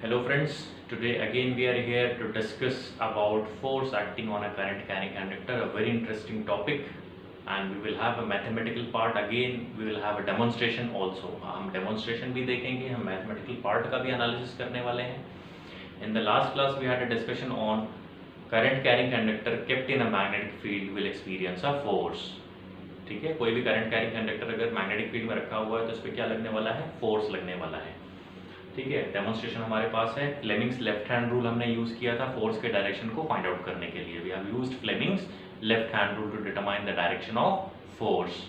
Hello friends, today again we are here to discuss about force acting on a current carrying conductor, a very interesting topic, and we will have a mathematical part. Again we will have a demonstration also. हम demonstration भी देखेंगे, हम mathematical part का भी analysis करने वाले हैं. In the last class we had a discussion on current carrying conductor kept in a magnetic field will experience a force. ठीक है, कोई भी करंट कैरिंग कंडक्टर अगर मैग्नेटिक फील्ड में रखा हुआ है तो उस पर क्या लगने वाला है, फोर्स लगने वाला है. ठीक है, डेमोन्स्ट्रेशन हमारे पास है. फ्लेमिंग्स लेफ्ट हैंड रूल हमने यूज किया था फोर्स के डायरेक्शन को फाइंड आउट करने के लिए. We have used Fleming's left hand rule to determine the direction of force.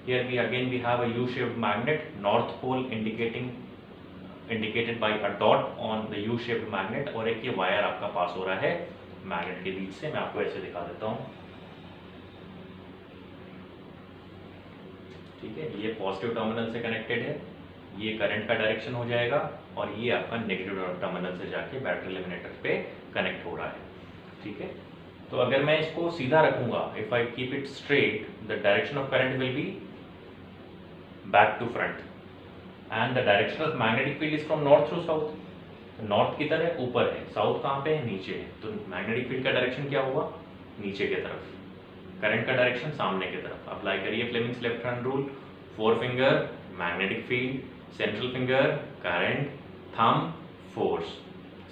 Here we again we have a U shaped magnet, north pole indicated by a dot on the U shaped magnet, और एक ये wire आपका पास हो रहा है magnet के बीच से. मैं आपको ऐसे दिखा देता हूँ. ठीक है, ये पॉजिटिव टर्मिनल से कनेक्टेड है, ये करंट का डायरेक्शन हो जाएगा, और ये आपका नेगेटिव टर्मिनल से जाके बैटरी लेमिनेटर पे कनेक्ट हो रहा है. ठीक है, तो अगर मैं इसको सीधा रखूंगा, if I keep it straight, the direction of current will be back to front, and the direction of magnetic field is from north to south. North किधर है, ऊपर है, साउथ कहाँ पे है, नीचे है. तो मैग्नेटिक फील्ड का डायरेक्शन क्या हुआ, नीचे की तरफ. करंट का डायरेक्शन सामने की तरफ. अप्लाई करिए Fleming's left hand rule. Fore finger magnetic field, central finger current, thumb force,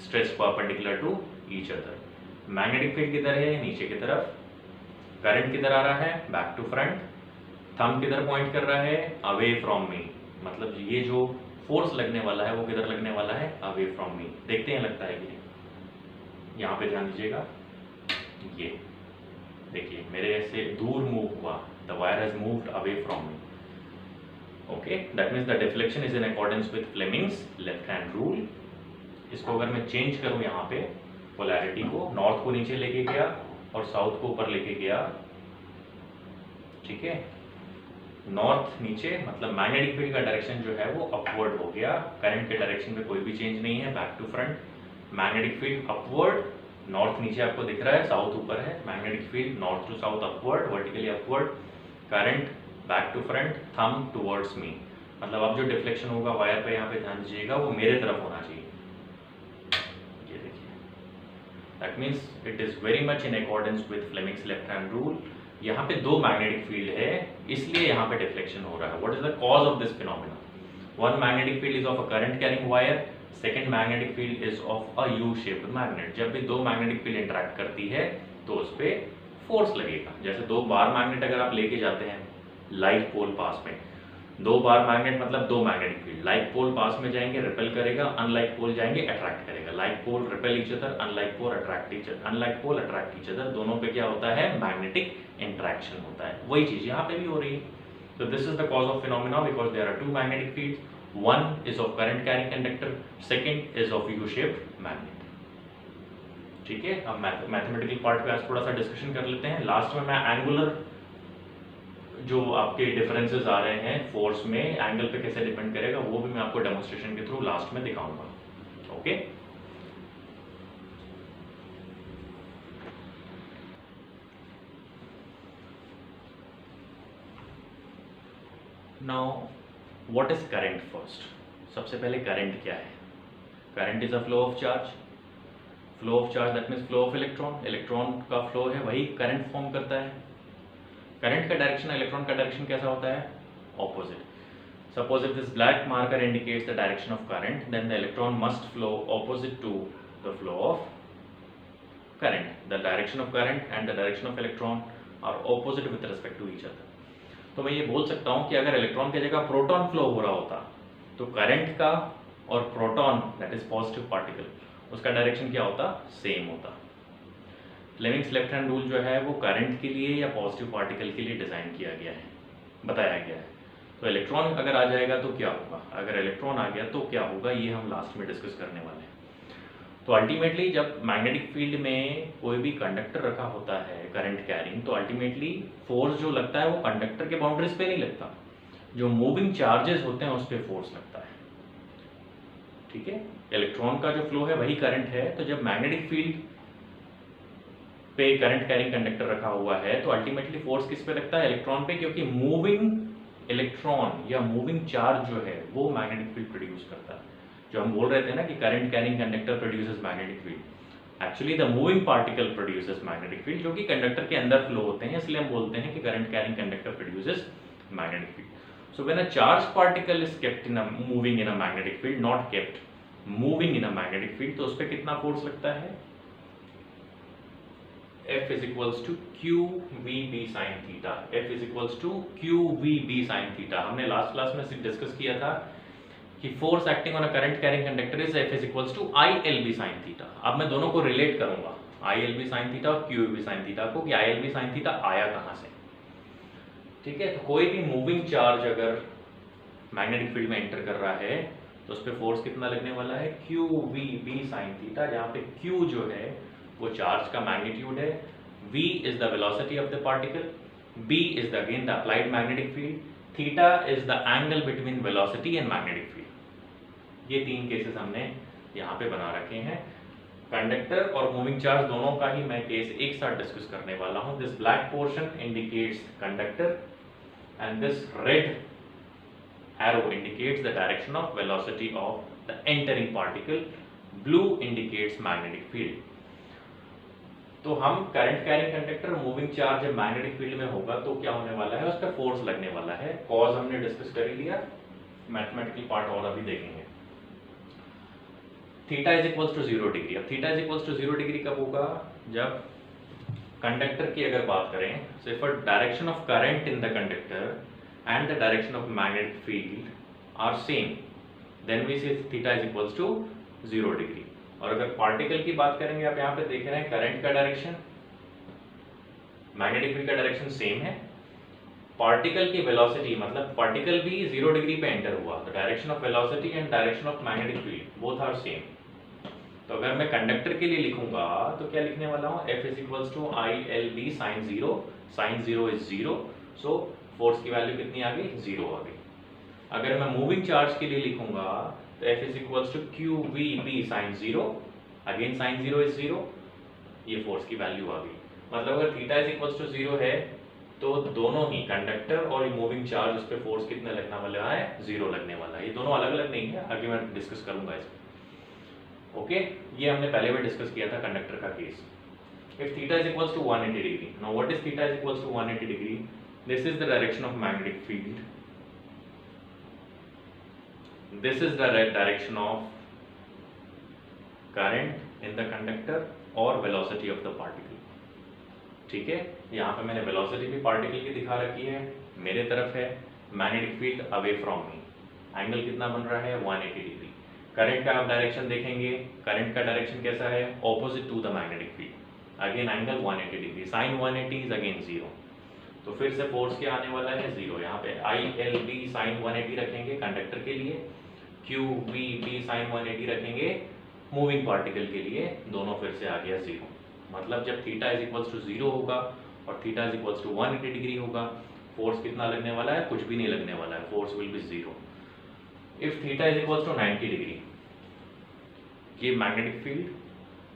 stretch perpendicular to each other. Magnetic field किधर है, नीचे की तरफ. करंट किधर आ रहा है, बैक टू फ्रंट. थंब किधर पॉइंट कर रहा है, अवे फ्रॉम मी. मतलब ये जो फोर्स लगने वाला है वो किधर लगने वाला है, अवे फ्रॉम मी. देखते हैं लगता है कि यहाँ पे ध्यान दीजिएगा, ये देखिए मेरे ऐसे दूर मूव हुआ, the wire has moved away from me. Okay, that means the deflection is in accordance with Fleming's left hand rule. इसको अगर मैं चेंज करूं यहाँ पे पोलैरिटी को, नॉर्थ को नीचे लेके गया और साउथ को ऊपर लेके गया. ठीक है, नॉर्थ नीचे, मतलब मैग्नेटिक फील्ड का डायरेक्शन जो है वो अपवर्ड हो गया. करंट के डायरेक्शन में कोई भी चेंज नहीं है, back to front. Magnetic field upward, north नीचे आपको दिख रहा है, साउथ ऊपर है. Magnetic field north to south upward, vertically upward. Current back to front, thumb towards me. मतलब अब जो डिफ्लेक्शन होगा वायर पे, यहाँ पे ध्यान दीजिएगा, वो मेरे तरफ होना चाहिए. ये देखिए, that means it is very much in accordance with Fleming's left hand rule. यहाँ पे दो मैग्नेटिक फील्ड है, इसलिए यहाँ पे डिफ्लेक्शन हो रहा है. What is the cause of this phenomena? One magnetic field is of a current carrying wire, second magnetic field is of a U shaped magnet. जब भी दो मैग्नेटिक फील्ड इंटरेक्ट करती है तो उस पर फोर्स लगेगा. जैसे दो बार मैग्नेट अगर आप लेके जाते हैं लाइक पोल पास में, दो बार मैग्नेट मतलब दो मैग्नेटिक फील्ड, लाइक पोल पास में जाएंगे रिपेल करेगा, अनलाइक पोल जाएंगे अट्रैक्ट करेगा. Like pole repel each other, unlike pole attract each other, unlike pole attract each other. दोनों पे क्या होता है, मैग्नेटिक इंटरेक्शन होता है. वही चीज यहाँ पे भी हो रही है. तो this is the cause of phenomena, because there are two magnetic fields. One is of current carrying conductor, second is of U-shaped magnet. ठीक है, अब मैथमेटिकल पार्ट पे आज थोड़ा सा डिस्कशन कर लेते हैं. लास्ट में मैं एंगुलर जो आपके डिफरेंसेस आ रहे हैं फोर्स में, एंगल पे कैसे डिपेंड करेगा, वो भी मैं आपको डेमोन्स्ट्रेशन के थ्रू लास्ट में दिखाऊंगा. Okay, now what is current first. सबसे पहले करंट क्या है? Current is a flow of charge. Flow of charge that means flow of electron. Electron का फ्लो है, वही करंट फॉर्म करता है. करंट का डायरेक्शन, इलेक्ट्रॉन का डायरेक्शन कैसा होता है, opposite. Suppose if this black marker indicates the direction of current, then the electron must flow opposite to the flow of current. The direction of current and the direction of electron are opposite with respect to each other. तो मैं ये बोल सकता हूं कि अगर electron की जगह प्रोटॉन फ्लो हो रहा होता तो करंट का और proton that is positive particle, उसका डायरेक्शन क्या होता, सेम होता. फ्लेमिंग्स लेफ्ट हैंड रूल जो है वो करंट के लिए या पॉजिटिव पार्टिकल के लिए डिजाइन किया गया है, बताया गया है. तो इलेक्ट्रॉन अगर आ जाएगा तो क्या होगा, अगर इलेक्ट्रॉन आ गया तो क्या होगा, ये हम लास्ट में डिस्कस करने वाले हैं. तो अल्टीमेटली जब मैग्नेटिक फील्ड में कोई भी कंडक्टर रखा होता है करंट कैरिंग, तो अल्टीमेटली फोर्स जो लगता है वो कंडक्टर के बाउंड्रीज पे नहीं लगता, जो मूविंग चार्जेस होते हैं उस पर फोर्स लगता है. ठीक है, इलेक्ट्रॉन का जो फ्लो है वही करंट है. तो जब मैग्नेटिक फील्ड पे करंट कैरिंग कंडक्टर रखा हुआ है तो अल्टीमेटली फोर्स किस पे लगता है, इलेक्ट्रॉन पे, क्योंकि मूविंग इलेक्ट्रॉन या मूविंग चार्ज जो है वो मैग्नेटिक फील्ड प्रोड्यूस करता है. जो हम बोल रहे थे ना कि current carrying conductor produces magnetic field, actually the moving particle produces magnetic field, जो कि कंडक्टर के अंदर फ्लो होते हैं, इसलिए हम बोलते हैं कि current carrying conductor produces magnetic field. So when a charged particle is kept in a moving in a magnetic field, not kept, moving in a magnetic field, तो उस पर कितना फोर्स लगता है? F is equals to QVB sin theta. F is equals to QVB sin theta. हमने last class में discuss किया था कि force acting on a current carrying conductor is F is equals to ILB sin theta. अब मैं दोनों को relate करूंगा, ILB sin theta और QVB sin theta को, कि ILB sin theta आया कहां से. ठीक है, तो कोई भी मूविंग चार्ज अगर मैग्नेटिक फील्ड में एंटर कर रहा है तो उस पर फोर्स कितना लगने वाला है? QVB sin theta, जहां पे Q जो है वो चार्ज का मैग्नीट्यूड है, V is the velocity of the particle, B is the again the applied magnetic field, theta is the angle between velocity and magnetic field. ये तीन केसेस हमने यहाँ पे बना रखे हैं. कंडक्टर और मूविंग चार्ज दोनों का ही मैं केस एक साथ डिस्कस करने वाला हूँ. This black portion indicates conductor and this red arrow indicates the direction of velocity of the entering particle, blue indicates magnetic field. तो हम current carrying conductor moving charge जब मैग्नेटिक फील्ड में होगा तो क्या होने वाला है? उस पर फोर्स लगने वाला है. कॉज हमने डिस्कस कर ही लिया, मैथमेटिकल पार्ट और अभी देखेंगे. Theta is equals to 0 degree. अब theta is equals to 0 degree कब होगा? जब कंडक्टर की अगर बात करें, so if direction of current in the conductor and the direction of magnetic field are same, then we say theta is equals to 0 degree. और अगर पार्टिकल की बात करेंगे, आप यहाँ पे देख रहे हैं करंट का डायरेक्शन, मैग्नेटिक फील्ड का डायरेक्शन सेम है, पार्टिकल की वेलोसिटी मतलब पार्टिकल भी 0 डिग्री पे एंटर हुआ, तो direction of velocity and direction of magnetic field both are same. तो अगर मैं कंडक्टर के लिए लिखूंगा तो क्या लिखने वाला हूँ? F is equals to ILB sin 0, sin 0 is 0, so force की वैल्यू कितनी आ गई? 0 आ गई. अगर मैं मूविंग चार्ज के लिए लिखूंगा तो F is equals to QVB sin 0, again sin 0 is 0, ये फोर्स की वैल्यू आ गई. मतलब अगर थीटा इज इक्वल्स टू 0 है तो दोनों ही कंडक्टर और मूविंग चार्ज उस पर फोर्स कितना लगने वाला है? 0 लगने वाला है. ये दोनों अलग अलग नहीं है, आगे मैं डिस्कस करूंगा इसको. ओके, ये हमने पहले भी डिस्कस किया था कंडक्टर का case. If theta is equals to 180 degree, now what is theta is equals to 180 degree? This is the direction of magnetic field. This is the direction of current in the conductor or velocity of the particle. ठीक है, यहाँ पे मैंने velocity भी particle की दिखा रखी है, मेरे तरफ है magnetic field away from me. Angle कितना बन रहा है? 180 डिग्री. करंट का आप डायरेक्शन देखेंगे, करंट का डायरेक्शन कैसा है? Opposite to the magnetic field. Again angle 180 degree, sine 180 is again 0. तो फिर से फोर्स क्या आने वाला है? 0. यहाँ पे ILB sin 180 रखेंगे कंडक्टर के लिए, QVB sin 180 रखेंगे मूविंग पार्टिकल के लिए, दोनों फिर से आ गया 0. मतलब जब थीटा इज इक्वल्स टू 0 होगा और theta is equals to 180 degree होगा, फोर्स कितना लगने वाला है? कुछ भी नहीं लगने वाला है, force will be 0. If theta is equals to 90 degree, ये magnetic field,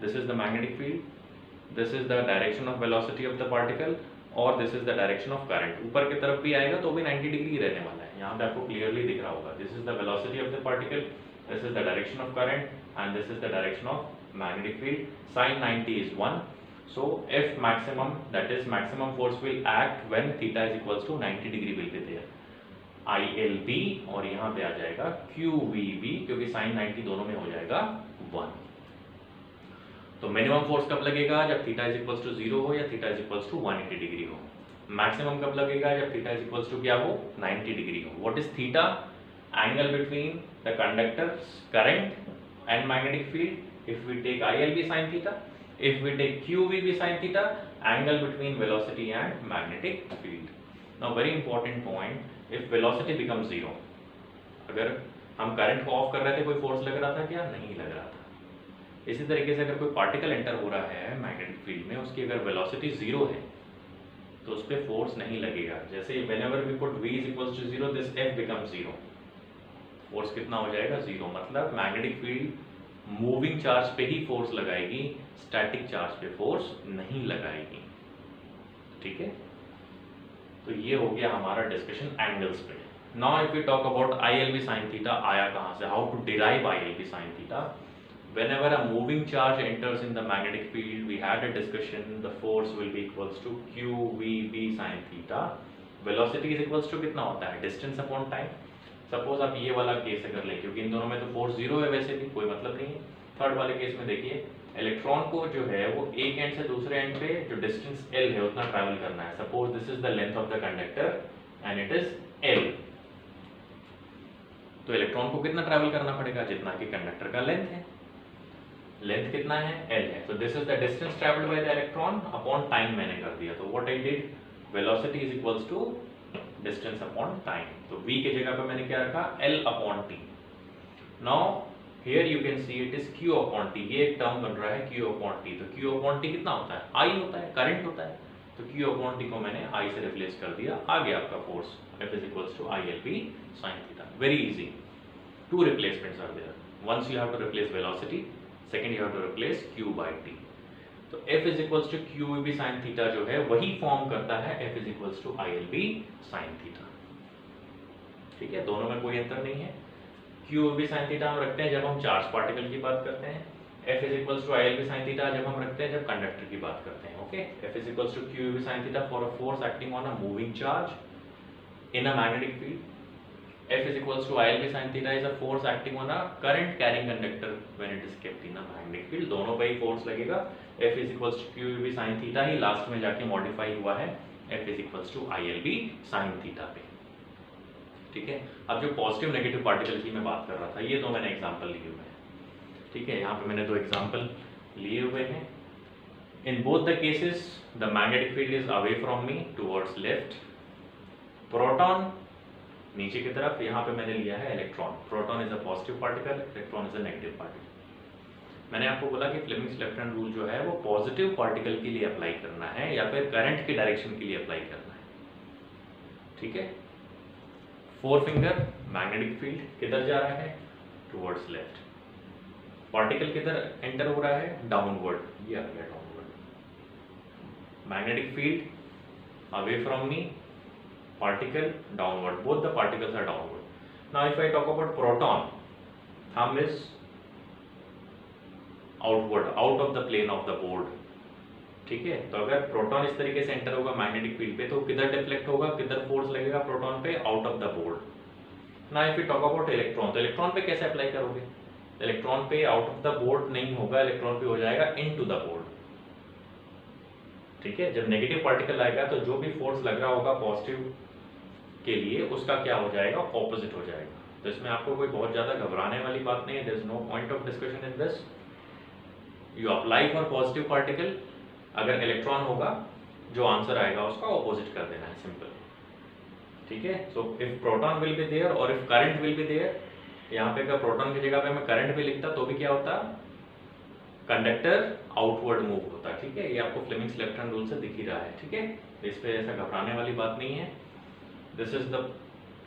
this is the magnetic field, this is the direction of velocity of the particle और this is the direction of current. ऊपर की तरफ भी आएगा तो भी 90 degree रहने वाला है. यहाँ पे आपको क्लियरली दिख रहा होगा, this is the velocity of the particle, this is the direction of current and this is the direction of magnetic field. sin 90 is 1. So F maximum, that is maximum force will act when theta is equals to 90 degree will be there. ILB और यहाँ पे आ जाएगा QVB, क्योंकि sin 90 दोनों में हो जाएगा 1. तो मिनिमम फोर्स कब लगेगा? जब थीटा इज इक्वल्स टू 0 हो या theta is equals to 180 degree हो. मैक्सिमम कब लगेगा? जब थीटा इज इक्वल्स टू क्या हो? 90 डिग्री हो. What is theta? Angle between the conductor current and magnetic field. If we take ILB sin theta, if we take QVB sin theta, angle between velocity and magnetic field. Now very important point, if velocity become 0, अगर हम current को of कर रहे थे कोई force लग रहा था क्या? नहीं लग रहा था. इसी तरीके से अगर कोई पार्टिकल एंटर हो रहा है मैग्नेटिक फील्ड में, उसकी अगर वेलोसिटी 0 है तो उस पर फोर्स नहीं लगेगा. जैसे whenever we put V is equals to 0, this F becomes 0. Force कितना हो जाएगा? 0. मतलब मैग्नेटिक फील्ड मूविंग चार्ज पे ही फोर्स लगाएगी, स्टैटिक चार्ज पे फोर्स नहीं लगाएगी. ठीक है, तो ये हो गया हमारा डिस्कशन एंगल्स पे. Now if you talk about ILB sin theta, आया कहाँ से, how to derive ILB sin theta. Whenever a moving charge enters in the magnetic field, we had a discussion, the force will be equals to QVB sin theta. Velocity is equals to कितना होता है, distance upon time. Suppose आप ये वाला case अगर लें, क्योंकि इन दोनों में तो फोर्स जीरो है, वैसे भी कोई मतलब नहीं है. थर्ड वाले केस में देखिए, इलेक्ट्रॉन को जो है वो एक एंड से दूसरे एंड पे जो डिस्टेंस L है उतना ट्रैवल करना है. Suppose this is the length of the conductor and it is L. तो इलेक्ट्रॉन को कितना ट्रैवल करना पड़ेगा, जितना कि कंडक्टर का लेंथ है. लेंथ कितना है, L है. तो this is the distance travelled by the electron upon time मैंने कर दिया. तो what I did, velocity is equals to distance upon time. तो v की जगह पे मैंने क्या रखा, L upon t. Now here you can see it is q upon t. ये एक टर्म बन रहा है q अपॉन t. तो q अपॉन t कितना होता है, I होता है, करंट होता है. तो q अपॉन t को मैंने I से रिप्लेस कर दिया. आ गया आपका force F is equals to ILB sin theta. Very easy. Two replacements are there. Once you have to replace velocity, second you have to replace q by t. तो F is equals to QVB sin theta जो है वही form करता है F is equals to ILB sin theta. ठीक है, दोनों में कोई अंतर नहीं है. QVB sin थीटा हम रखते हैं जब हम चार्ज पार्टिकल की बात करते हैं. F is equals to ILB sin theta जब हम रखते हैं जब कंडक्टर की बात करते हैं. Okay, F is equals to QVB sin theta for a force acting on a moving charge in a magnetic field. F is equals to ILB sin theta is a force acting on a current carrying conductor when it is kept in a magnetic field. दोनों पे ही force लगेगा. F is equals to QVB sin theta he last में जाके modify हुआ है F is equals to ILB sin theta पे. ठीक है, अब जो पॉजिटिव नेगेटिव पार्टिकल की मैं बात कर रहा था, ये तो मैंने एग्जांपल लिए हुए हैं. ठीक है, यहाँ पे मैंने दो एग्जांपल लिए हुए हैं. In both the cases the magnetic field is away from me towards left. Proton नीचे की तरफ, यहाँ पे मैंने लिया है electron. Proton is a positive particle, electron is a negative particle. मैंने आपको बोला कि फ्लेमिंग्स लेफ्ट हैंड रूल जो है वो पॉजिटिव पार्टिकल के लिए अप्लाई करना है या फिर करंट की डायरेक्शन के लिए अप्लाई करना है. ठीक है, फोर फिंगर, मैग्नेटिक फील्ड किधर जा रहा है, टुवर्ड्स लेफ्ट. पार्टिकल किधर एंटर हो रहा है, डाउनवर्ड. ये आ गया downward. Magnetic field away from me, particle downward, both the particles are downward. Now if I talk about proton, thumb is outward, out of the plane of the board. ठीक है, तो अगर proton इस तरीके से enter होगा magnetic field पे तो किधर डिफ्लेक्ट होगा, किधर फोर्स लगेगा प्रोटॉन पे, out of the board. Now if you talk about electron, तो इलेक्ट्रॉन पे कैसे अप्लाई करोगे, इलेक्ट्रॉन पे आउट ऑफ द बोर्ड नहीं होगा, इलेक्ट्रॉन पे हो जाएगा इनटू द बोर्ड. ठीक है, जब नेगेटिव पार्टिकल आएगा तो जो भी फोर्स लग रहा होगा पॉजिटिव के लिए उसका क्या हो जाएगा, ऑपोजिट हो जाएगा. तो इसमें आपको कोई बहुत ज्यादा घबराने वाली बात नहीं है. There is no point of discussion in this. You apply for positive particle, अगर इलेक्ट्रॉन होगा जो आंसर आएगा उसका ऑपोजिट कर देना है, सिंपल. ठीक है, so if proton will be there और if current will be there, यहाँ पे अगर प्रोटॉन की जगह पे मैं करंट भी लिखता तो भी क्या होता, कंडक्टर आउटवर्ड मूव होता. ठीक है, ये आपको फ्लेमिंग्स लेफ्ट हैंड रूल से दिख ही रहा है. ठीक है, इस पे ऐसा घबराने वाली बात नहीं है. This is the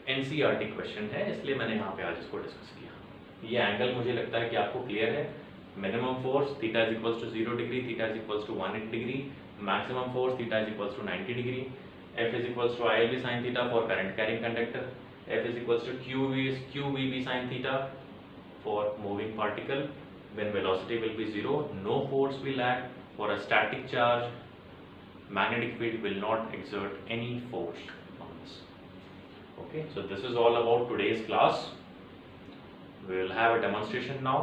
NCERT question है, इसलिए मैंने यहाँ पे आज इसको डिस्कस किया. ये एंगल मुझे लगता है कि आपको क्लियर है. Minimum force theta is equals to 0 degree, theta is equals to 180 degree. Maximum force theta is equals to 90 degree. F is equals to ILB sin theta for current carrying conductor. F is equals to QVB sin theta for moving particle. When velocity will be 0, no force will act. For a static charge, magnetic field will not exert any force on this. Okay, so this is all about today's class. We will have a demonstration now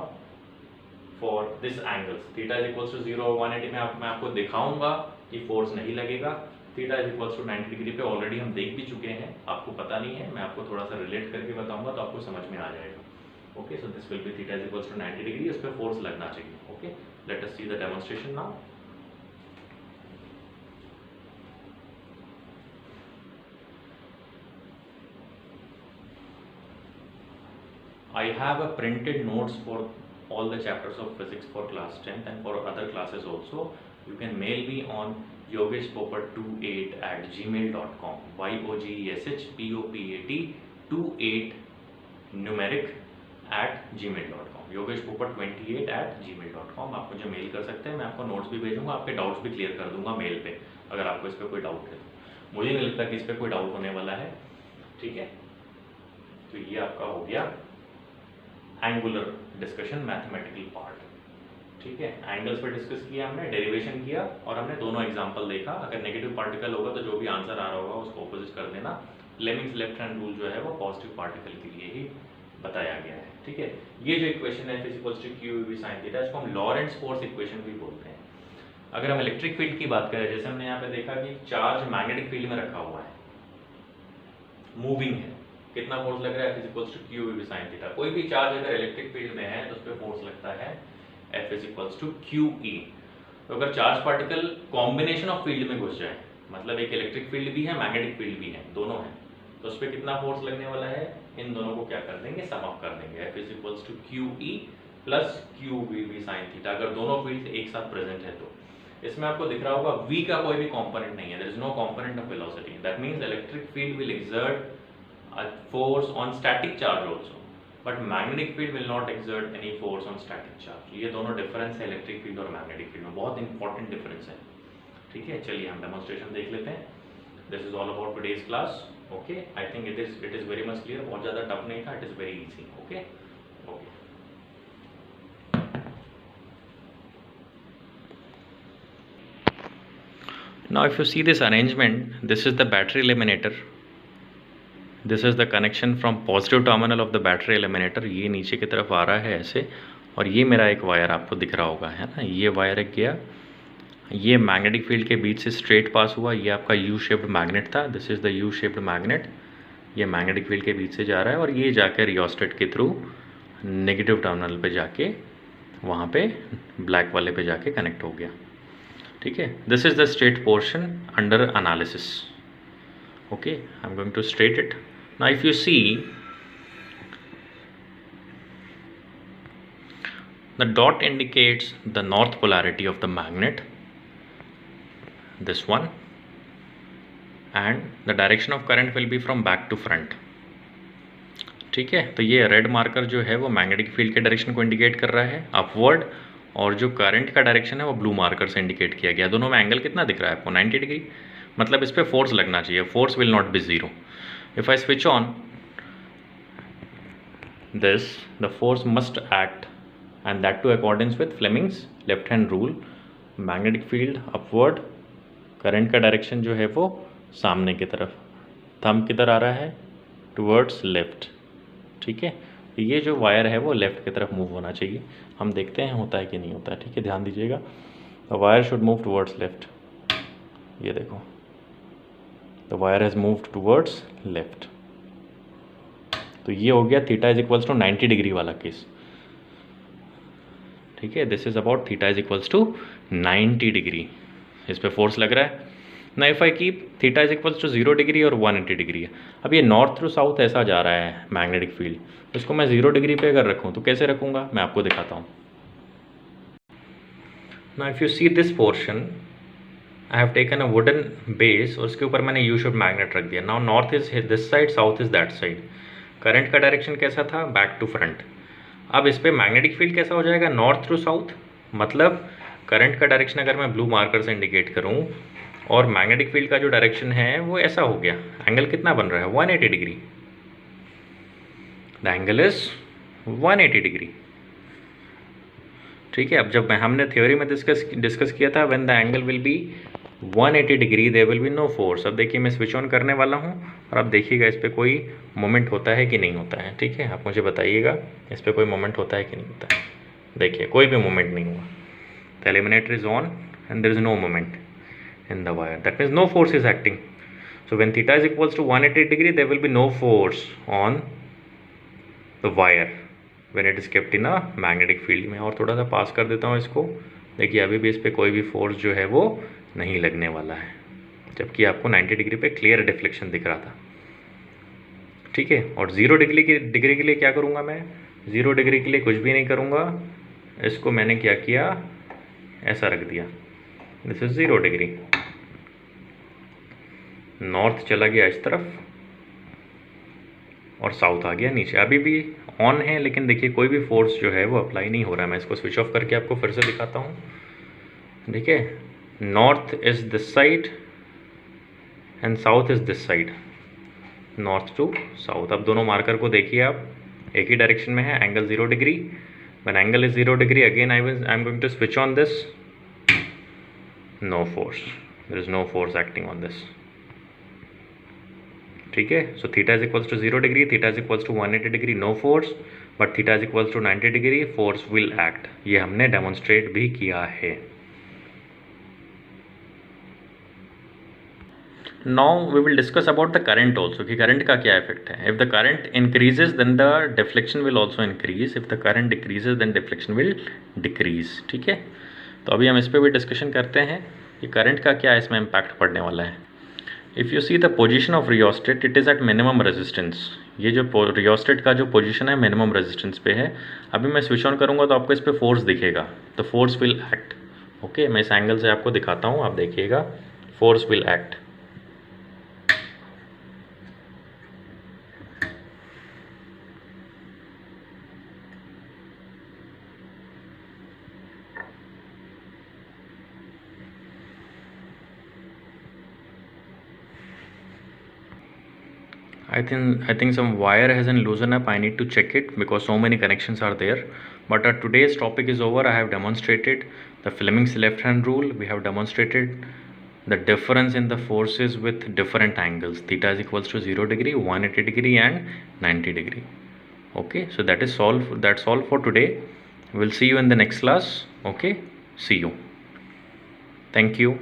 for this angles. Theta is equals to 0 और 180 में मैं आपको दिखाऊंगा कि force नहीं लगेगा. Theta is equals to 90 degree पे already हम देख भी चुके हैं, आपको पता नहीं है, मैं आपको थोड़ा सा रिलेट करके बताऊंगा तो आपको समझ में आ जाएगा. Okay, so this will be theta is equals to 90 degree. उस पे फोर्स लगना चाहिए. Okay, let us see the demonstration now. I have a printed notes for all the chapters of physics for class 10th and for other classes also. You can mail me on yogeshpopat28@gmail.com. YOGESHPOPAT28 numeric @gmail.com. yogeshpopat28@gmail.com. आप मुझे mail कर सकते हैं, मैं आपको notes भी भेजूंगा, आपके डाउट्स भी क्लियर कर दूंगा मेल पे, अगर आपको इस पर कोई डाउट है. मुझे नहीं लगता कि इस पर कोई डाउट होने वाला है. ठीक है, तो ये आपका हो गया एंगुलर डिस्कशन, मैथमेटिकल पार्ट। ठीक है, एंगल्स पर डिस्कस किया हमने, डेरिवेशन किया और हमने दोनों एग्जांपल देखा। अगर नेगेटिव पार्टिकल होगा तो जो भी आंसर आ रहा होगा उसको ऑपोजिट कर देना। फ्लेमिंग्स लेफ्ट हैंड रूल जो है वो पॉजिटिव पार्टिकल के लिए ही बताया गया है। ठीक है, ये जो इक्वेशन है F=q sin थीटा, इसको हम लॉरेंट्ज फोर्स इक्वेशन भी बोलते हैं। अगर हम इलेक्ट्रिक फील्ड की बात करें, जैसे हमने यहाँ पे देखा कि चार्ज मैग्नेटिक फील्ड में रखा हुआ है, मूविंग है, कितना फोर्स लग रहा है F=q sin थीटा। कोई भी चार्ज अगर इलेक्ट्रिक फील्ड में है तो उस पर फोर्स लगता है F=qe। तो अगर charge particle combination of field में घुस जाए, मतलब एक इलेक्ट्रिक फील्ड भी है, मैग्नेटिक फील्ड भी है, दोनों है, तो उस पर कितना फोर्स लगने वाला है, इन दोनों को क्या कर देंगे, सम अप कर देंगे। F=qe plus qvv sin theta. अगर दोनों फील्ड एक साथ प्रेजेंट है तो इसमें आपको दिख रहा होगा v का कोई भी कंपोनेंट नहीं है, there is no component of velocity. That means electric field will exert a force on static charge also, but magnetic field will not exert any force on static charge। ये दोनों difference है electric field और magnetic field में, बहुत important difference है। ठीक है, चलिए हम डेमोन्स्ट्रेशन देख लेते हैं। This is all about today's class. Okay, I think it is very much clear, बहुत ज़्यादा टफ नहीं था, it is very easy. Okay okay, now if you see this arrangement, this is the battery eliminator, this is the connection from positive terminal of the battery eliminator. ये नीचे की तरफ आ रहा है ऐसे, और ये मेरा एक वायर आपको दिख रहा होगा, है ना, ये वायर एक गया, ये मैग्नेटिक फील्ड के बीच से स्ट्रेट पास हुआ, ये आपका यू शेप्ड मैग्नेट था, this is the U shaped magnet, ये मैग्नेटिक फील्ड के बीच से जा रहा है और ये जाकर रियोस्टेट के थ्रू नेगेटिव टर्मिनल पे जाके वहाँ पे ब्लैक वाले पे जाके कनेक्ट हो गया। ठीक है, this is the straight portion under analysis. Okay, I'm going to straight it. Now if you see, the dot indicates the north polarity of the magnet, this one, and the direction of current will be from back to front। ठीक है, तो ये red marker जो है वो magnetic field के direction को indicate कर रहा है अपवर्ड, और जो करंट का डायरेक्शन है वो ब्लू मार्कर से इंडिकेट किया गया। दोनों में एंगल कितना दिख रहा है आपको, 90 डिग्री, मतलब इस पे फोर्स लगना चाहिए, force will not be zero. If I switch on this, the force must act, and that too accordings with Fleming's left hand rule. Magnetic field upward, current का डायरेक्शन जो है वो सामने की तरफ, थंब किधर आ रहा है, टुवर्ड्स लेफ्ट। ठीक है, ये जो वायर है वो लेफ्ट की तरफ मूव होना चाहिए, हम देखते हैं होता है कि नहीं होता है। ठीक है, ध्यान दीजिएगा, the wire should move towards left. ये देखो, the wire has moved towards left. तो ये हो गया θ=90 डिग्री वाला केस। ठीक है, दिस इज अबाउट θ=90 डिग्री, इस पे फोर्स लग रहा है ना। इफ आई कीप θ=0 डिग्री और 180 डिग्री है। अब ये नॉर्थ थ्रू साउथ ऐसा जा रहा है मैग्नेटिक फील्ड, इसको मैं 0 डिग्री पे अगर रखूँ तो कैसे रखूँगा, मैं आपको दिखाता हूँ। ना if you see this portion, I have taken a wooden base और उसके ऊपर मैंने यू शेप्ड मैग्नेट रख दिया। Now north is this side, south is that side. Current का डायरेक्शन कैसा था, बैक टू फ्रंट। अब इस पर मैग्नेटिक फील्ड कैसा हो जाएगा, नॉर्थ थ्रू साउथ, मतलब करंट का डायरेक्शन अगर मैं ब्लू मार्कर से इंडिकेट करूं और मैग्नेटिक फील्ड का जो डायरेक्शन है वो ऐसा हो गया, एंगल कितना बन रहा है, 180 degree. The angle is 180 degree. ठीक है, अब जब हमने थ्योरी में डिस्कस किया था, when the angle will be 180 degree there will be no force. अब देखिए मैं स्विच ऑन करने वाला हूँ और अब देखिएगा इस पर कोई मोमेंट होता है कि नहीं होता है। ठीक है, आप मुझे बताइएगा इस पर कोई मोमेंट होता है कि नहीं होता है। देखिए कोई भी मोमेंट नहीं हुआ, the eliminator is on and there is no moment in the wire, that means no force is acting. So when θ=180 degree there will be no force on the wire when it is kept in a magnetic field। में और थोड़ा सा पास कर देता हूँ इसको, देखिए अभी भी इस पर कोई भी फोर्स जो है वो नहीं लगने वाला है, जबकि आपको 90 डिग्री पे क्लियर डिफ्लेक्शन दिख रहा था। ठीक है, और 0 डिग्री के लिए क्या करूँगा मैं, 0 डिग्री के लिए कुछ भी नहीं करूँगा, इसको मैंने क्या किया, ऐसा रख दिया, दिस इज 0 डिग्री। नॉर्थ चला गया इस तरफ और साउथ आ गया नीचे। अभी भी ऑन है लेकिन देखिए कोई भी फोर्स जो है वो अप्लाई नहीं हो रहा है। मैं इसको स्विच ऑफ करके आपको फिर से दिखाता हूँ। देखिए north is this side and south is this side. North to south. अब दोनों मार्कर को देखिए आप, एक ही डायरेक्शन में है, angle 0 degree. When angle is 0 degree again I am going to switch on this, no force, there is no force acting on this. ठीक है, so theta is equals to 0 degree, theta is equals to 180 degree, no force, but theta is equals to 90 degree, force will act. ये हमने demonstrate भी किया है। Now we will discuss about the current also, कि current का क्या effect है। If the current increases then the deflection will also increase, if the current decreases then deflection will decrease. ठीक है, तो अभी हम इस पर भी डिस्कशन करते हैं कि करंट का क्या इसमें इम्पैक्ट पड़ने वाला है। If you see the position of rheostat, it is at minimum resistance. ये जो रियोस्टेट का जो पोजीशन है मिनिमम रेजिस्टेंस पे है। अभी मैं स्विच ऑन करूँगा तो आपको इस पर फोर्स दिखेगा, तो फोर्स विल एक्ट। ओके, मैं इस एंगल से आपको दिखाता हूँ, आप देखिएगा, force will act. I think some wire hasn't loosened up. I need to check it because so many connections are there. But today's topic is over. I have demonstrated the Fleming's left hand rule. We have demonstrated the difference in the forces with different angles. Theta is equals to 0 degree, 180 degree and 90 degree. Okay, so that's all for today. We'll see you in the next class. Okay, see you. Thank you.